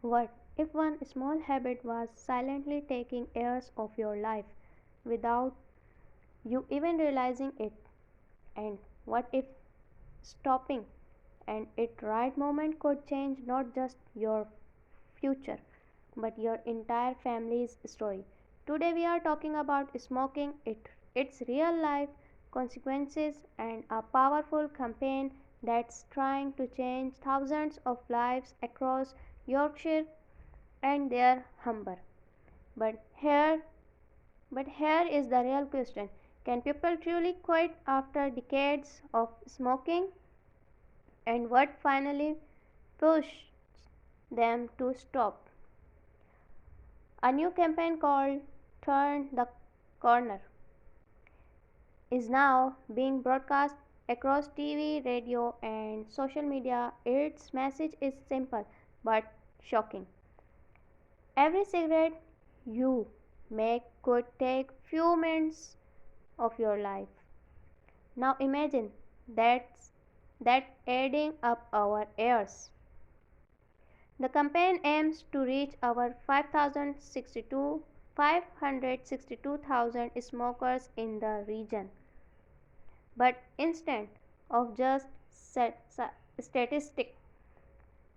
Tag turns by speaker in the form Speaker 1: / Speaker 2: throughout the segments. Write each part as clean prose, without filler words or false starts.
Speaker 1: What if one small habit was silently taking years of your life without you even realizing it? And what if stopping and it right moment could change not just your future but your entire family's story? Today we are talking about smoking, its real life consequences, and a powerful campaign that's trying to change thousands of lives across Yorkshire and their Humber. But here, but here is the real question: can people truly quit after decades of smoking? And what finally pushed them to stop? A new campaign called Turn the Corner is now being broadcast across TV, radio, and social media. Its message is simple but shocking. Every cigarette you make could take few minutes of your life. Now imagine that adding up our years. The campaign aims to reach our 562,000 smokers in the region. But instead of just statistics,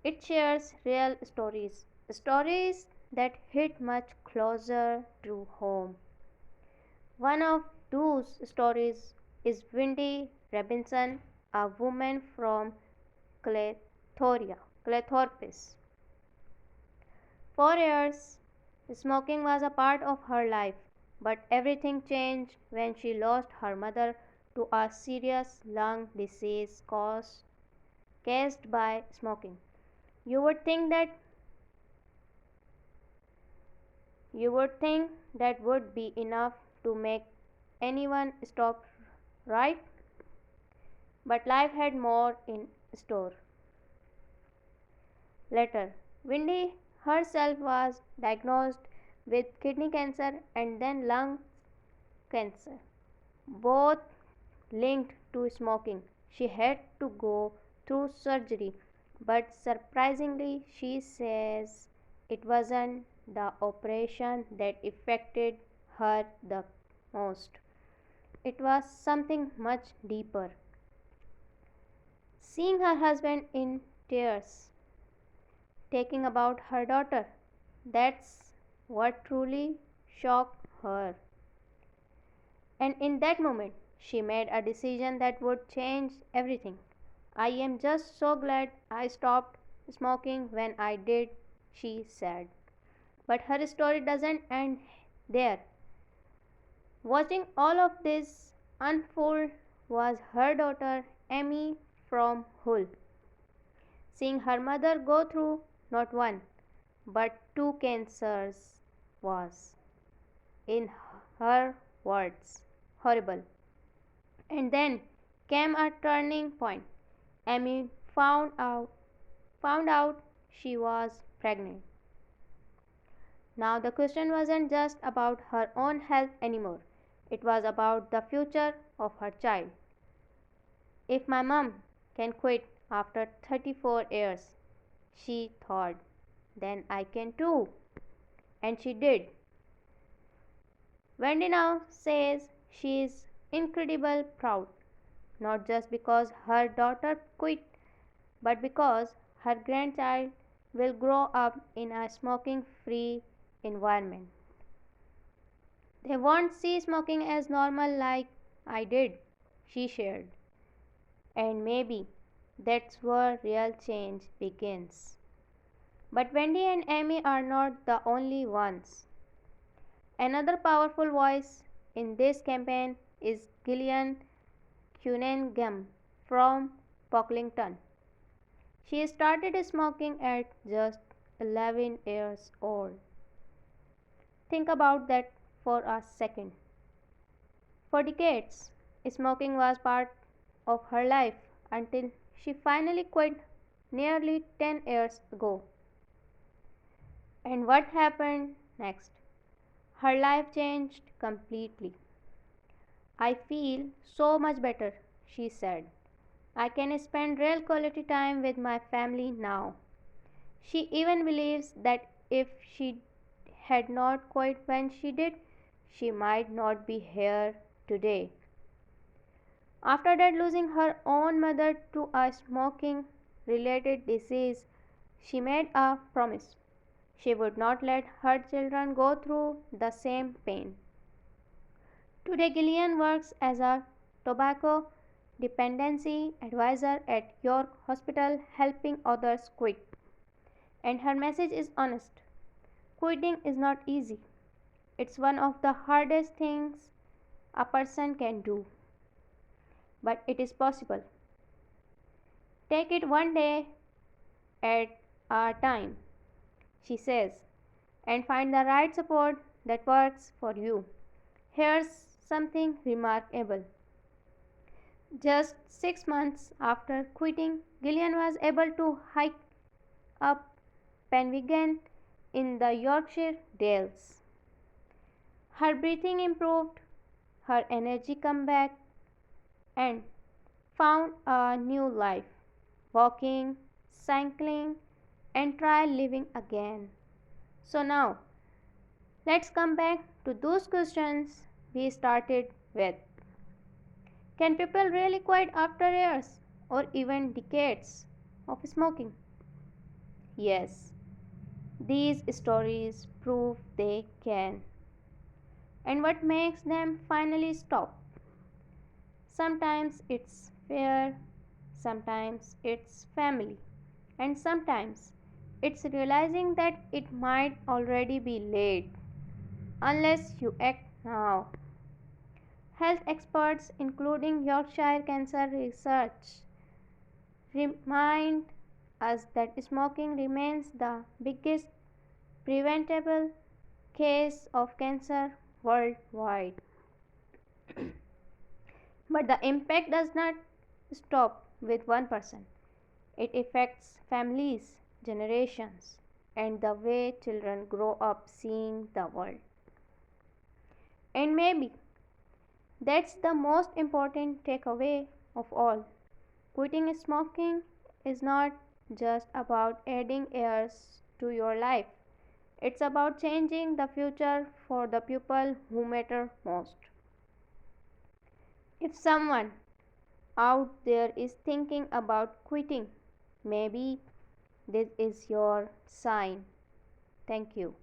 Speaker 1: it shares real stories, stories that hit much closer to home. One of those stories is Wendy Robinson, a woman from Cleethorpes. For years, smoking was a part of her life, but everything changed when she lost her mother to a serious lung disease caused by smoking. You would think that you would think that would be enough to make anyone stop, right? But life had more in store. Later, Wendy herself was diagnosed with kidney cancer and then lung cancer, both linked to smoking. She had to go through surgery, but surprisingly, she says it wasn't the operation that affected her the most. It was something much deeper. Seeing her husband in tears, taking about her daughter, that's what truly shocked her. And in that moment, she made a decision that would change everything. I am just so glad I stopped smoking when I did, she said. But her story doesn't end there. Watching all of this unfold was her daughter Amy from Hull. Seeing her mother go through not one but two cancers was, in her words, horrible. And then came a turning point. Amy found out she was pregnant. Now the question wasn't just about her own health anymore. It was about the future of her child. If my mom can quit after 34 years, she thought, then I can too. And she did. Wendy now says she is incredibly proud, not just because her daughter quit, but because her grandchild will grow up in a smoking free environment. They won't see smoking as normal like I did, she shared. And maybe that's where real change begins. But Wendy and Amy are not the only ones. Another powerful voice in this campaign is Gillian Cunningham from Pocklington. She started smoking at just 11 years old. Think about that for a second. For decades, smoking was part of her life until she finally quit nearly 10 years ago. And what happened next? Her life changed completely. I feel so much better, she said. I can spend real quality time with my family now. She even believes that if she had not quit when she did, she might not be here today. After that, losing her own mother to a smoking related disease, she made a promise. She would not let her children go through the same pain. Today, Gillian works as a tobacco dependency advisor at York Hospital, helping others quit. And her message is honest. Quitting is not easy. It's one of the hardest things a person can do, but it is possible. Take it one day at a time, she says, and find the right support that works for you. Here's something remarkable. Just 6 months after quitting, Gillian was able to hike up Penwigent in the Yorkshire Dales. Her breathing improved, her energy came back, and found a new life, walking, cycling, and try living again. So now, let's come back to those questions we started with. Can people really quit after years or even decades of smoking? Yes, these stories prove they can. And what makes them finally stop? Sometimes it's fear, sometimes it's family, and sometimes it's realizing that it might already be late unless you act now. Health experts, including Yorkshire Cancer Research, remind us that smoking remains the biggest preventable case of cancer worldwide. But the impact does not stop with one person. It affects families, generations, and the way children grow up seeing the world. And maybe that's the most important takeaway of all. Quitting smoking is not just about adding years to your life, it's about changing the future for the people who matter most. If someone out there is thinking about quitting, maybe this is your sign. Thank you.